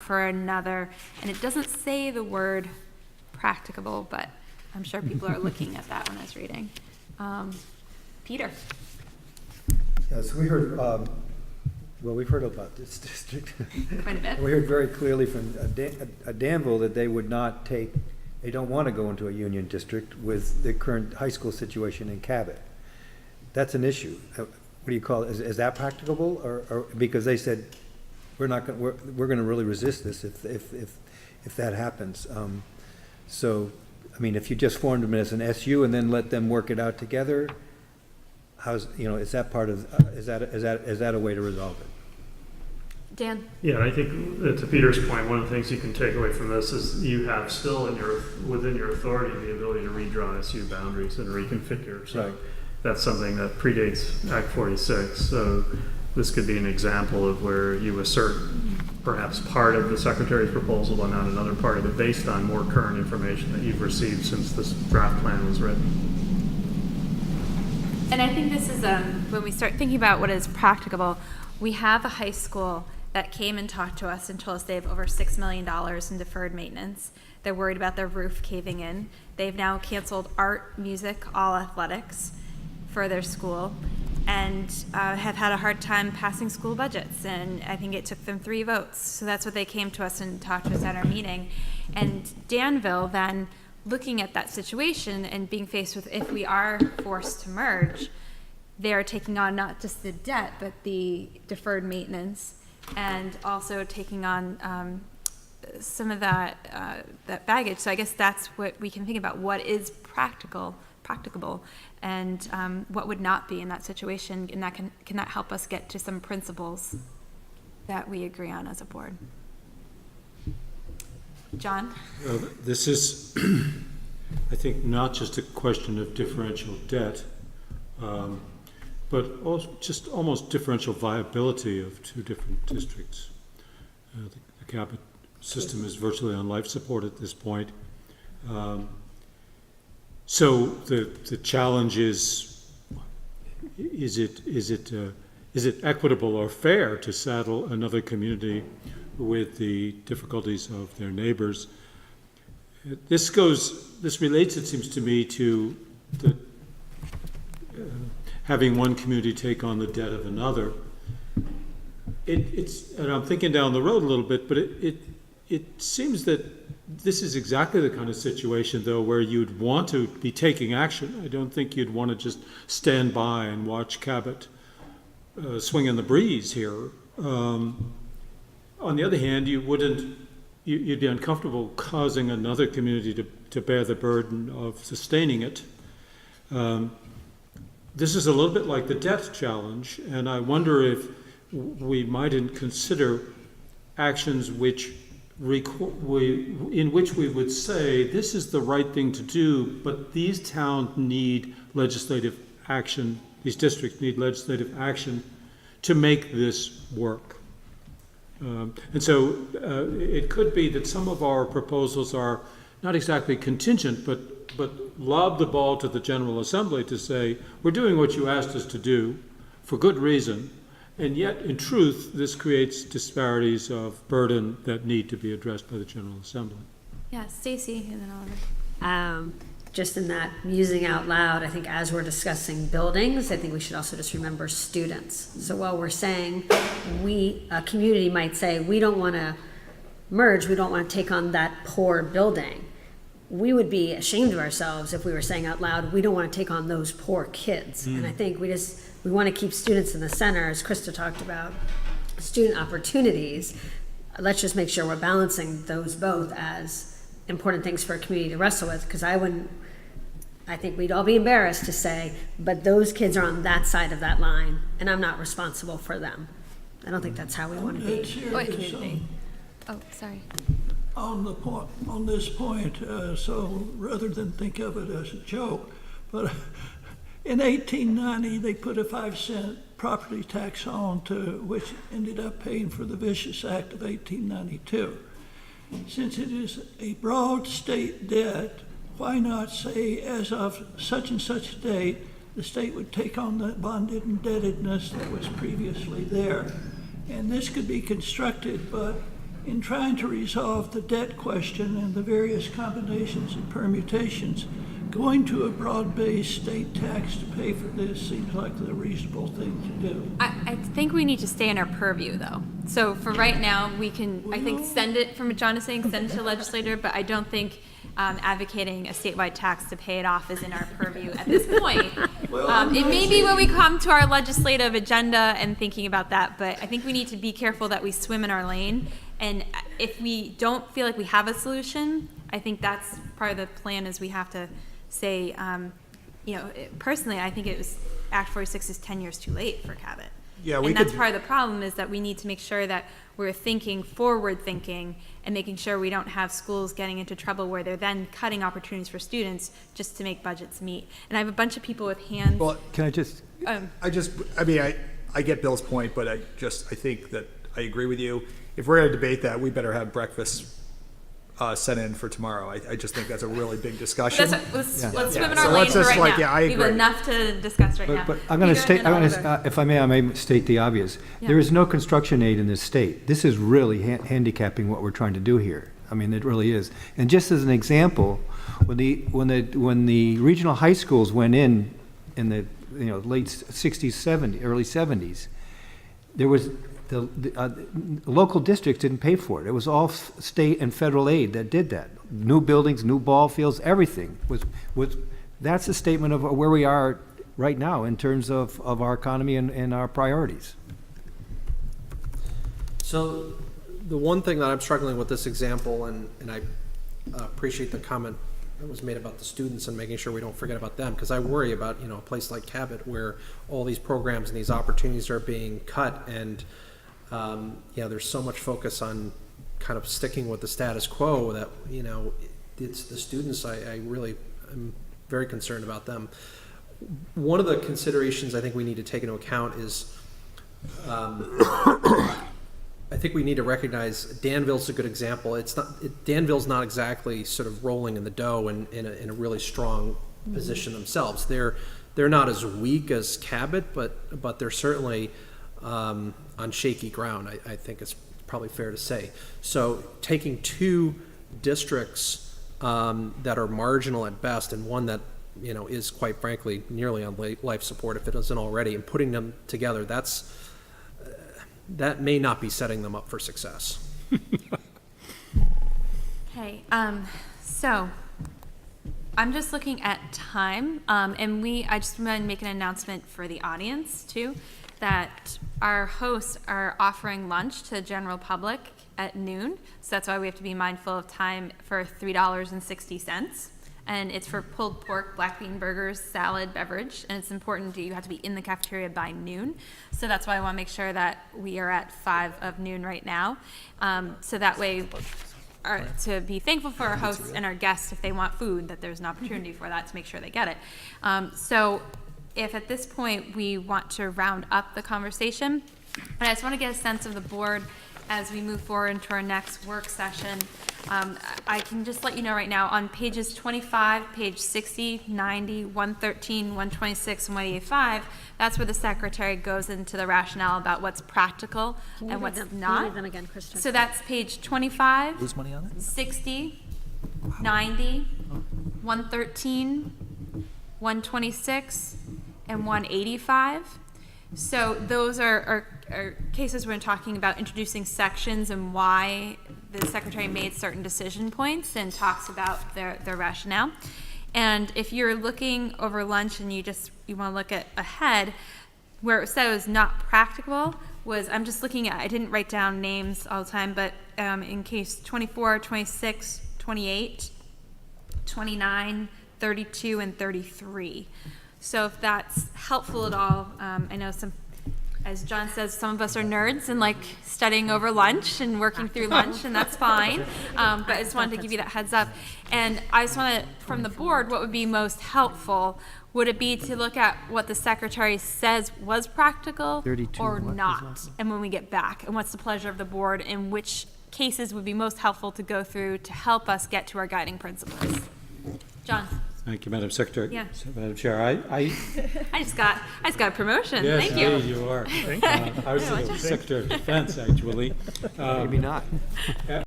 for another. And it doesn't say the word practicable, but I'm sure people are looking at that when I was reading. Peter. Yes, we heard, we've heard about this district. Quite a bit. We heard very clearly from Danville that they don't want to go into a union district with the current high school situation in Cabot. That's an issue. What do you call it? Is that practicable, or because they said we're going to really resist this if that happens. So, I mean, if you just formed them as an SU and then let them work it out together, is that part of is that a way to resolve it? Dan? Yeah, I think to Peter's point, one of the things you can take away from this is you have still within your authority the ability to redraw SU boundaries and reconfigure. So right. That's something that predates Act 46. So this could be an example of where you assert perhaps part of the Secretary's proposal but not another part of it based on more current information that you've received since this draft plan was written. And I think this is when we start thinking about what is practicable, we have a high school that came and talked to us and told us they have over $6 million in deferred maintenance. They're worried about their roof caving in. They've now canceled art, music, all athletics for their school, and have had a hard time passing school budgets. And I think it took them 3 votes. So that's what they came to us and talked to us at our meeting. And Danville then, looking at that situation and being faced with, if we are forced to merge, they're taking on not just the debt, but the deferred maintenance, and also taking on some of that baggage. So I guess that's what we can think about. What is practicable, and what would not be in that situation, and that can that help us get to some principles that we agree on as a board? John? This is, I think, not just a question of differential debt, but also just almost differential viability of 2 different districts. The Cabot system is virtually on life support at this point. So the challenge is it equitable or fair to saddle another community with the difficulties of their neighbors? This relates, it seems to me, to the having one community take on the debt of another. And I'm thinking down the road a little bit, but it seems that this is exactly the kind of situation, though, where you'd want to be taking action. I don't think you'd want to just stand by and watch Cabot swing in the breeze here. On the other hand, you'd be uncomfortable causing another community to bear the burden of sustaining it. This is a little bit like the debt challenge, and I wonder if we mightn't consider actions in which we would say this is the right thing to do, but these towns need legislative action, these districts need legislative action to make this work. And so it could be that some of our proposals are not exactly contingent, but lob the ball to the General Assembly to say, we're doing what you asked us to do for good reason, and yet, in truth, this creates disparities of burden that need to be addressed by the General Assembly. Yeah, Stacy, and then Oliver. Just in that musing out loud, I think as we're discussing buildings, I think we should also just remember students. So while we're saying a community might say, we don't want to merge, we don't want to take on that poor building, we would be ashamed of ourselves if we were saying out loud, we don't want to take on those poor kids. And I think we want to keep students in the center, as Krista talked about, student opportunities. Let's just make sure we're balancing those both as important things for a community to wrestle with, because I think we'd all be embarrassed to say, but those kids are on that side of that line, and I'm not responsible for them. I don't think that's how we want to be. Oh, sorry. On this point, so rather than think of it as a joke, but in 1890 they put a 5-cent property tax on, which ended up paying for the Vicious Act of 1892. Since it is a broad state debt, why not say, as of such and such date, the state would take on the bonded indebtedness that was previously there? And this could be constructed, but in trying to resolve the debt question and the various combinations and permutations, going to a broad-based state tax to pay for this seems like the reasonable thing to do. I think we need to stay in our purview, though. So for right now, we can, I think, send it, from what John is saying, send it to the legislator, but I don't think advocating a statewide tax to pay it off is in our purview at this point. It may be when we come to our legislative agenda and thinking about that, but I think we need to be careful that we swim in our lane. And if we don't feel like we have a solution, I think that's part of the plan is we have to say, personally, I think it was Act 46 is 10 years too late for Cabot. Yeah, we and that's could- part of the problem is that we need to make sure that we're thinking forward thinking and making sure we don't have schools getting into trouble where they're then cutting opportunities for students just to make budgets meet. And I have a bunch of people with hands. Well, Can I just, I get Bill's point, but I think that I agree with you. If we're gonna debate that, we better have breakfast sent in for tomorrow. I just think that's a really big discussion. Let's swim in So our let's lane for just, right like, now. yeah, I We have agree. enough to discuss right now. but I'm going You to go state, and then Oliver. if I may state the obvious. Yeah. There is no construction aid in this state. This is really handicapping what we're trying to do here. I mean, it really is. And just as an example, when the regional high schools went in the late 60s, 70s, early 70s, there was the local districts didn't pay for it. It was all state and federal aid that did that. New buildings, new ball fields, everything was. That's a statement of where we are right now in terms of our economy and our priorities. So the one thing that I'm struggling with this example, and I appreciate the comment that was made about the students and making sure we don't forget about them, because I worry about, a place like Cabot where all these programs and these opportunities are being cut, and there's so much focus on kind of sticking with the status quo that, it's the students, I really am very concerned about them. One of the considerations I think we need to take into account is I think we need to recognize Danville's a good example. Danville's not exactly sort of rolling in the dough and in a really strong position themselves. They're not as weak as Cabot, but they're certainly on shaky ground. I think it's probably fair to say. So taking two districts that are marginal at best and one that is quite frankly nearly on life support if it isn't already, and putting them together, that may not be setting them up for success. Okay, so I'm just looking at time, and I just want to make an announcement for the audience too, that our hosts are offering lunch to the general public at noon, so that's why we have to be mindful of time for $3.60. And it's for pulled pork, black bean burgers, salad, beverage, and it's important you have to be in the cafeteria by noon. So that's why I want to make sure that we are at 5 noon right now. So that way, to be thankful for our hosts and our guests, if they want food, that there's an opportunity for that to make sure they get it. So if at this point we want to round up the conversation, and I just want to get a sense of the board as we move forward into our next work session. I can just let you know right now, on pages 25, page 60, 90, 113, 126, and 185, that's where the secretary goes into the rationale about what's practical and what's Can you not. read them again, Kristen? So that's page 25, Lose money on it? 60, 90, 113, 126, and 185. So those are cases when talking about introducing sections and why the secretary made certain decision points and talks about their rationale. And if you're looking over lunch and you want to look at ahead, where it said it was not practical was, I'm just looking at, I didn't write down names all the time, but in case 24, 26, 28, 29, 32, and 33. So if that's helpful at all, I know as John says, some of us are nerds and like studying over lunch and working through lunch, and that's fine. But I just wanted to give you that heads up. And I just want to, from the board, what would be most helpful? Would it be to look at what the secretary says was practical 32, or what was not? that? And when we get back, and what's the pleasure of the board, and which cases would be most helpful to go through to help us get to our guiding principles? John? Thank you, Madam Secretary. Yeah. Madam Chair, I I just got a promotion. yes, Thank you. indeed you are. I was the Secretary of Defense, actually. Maybe not.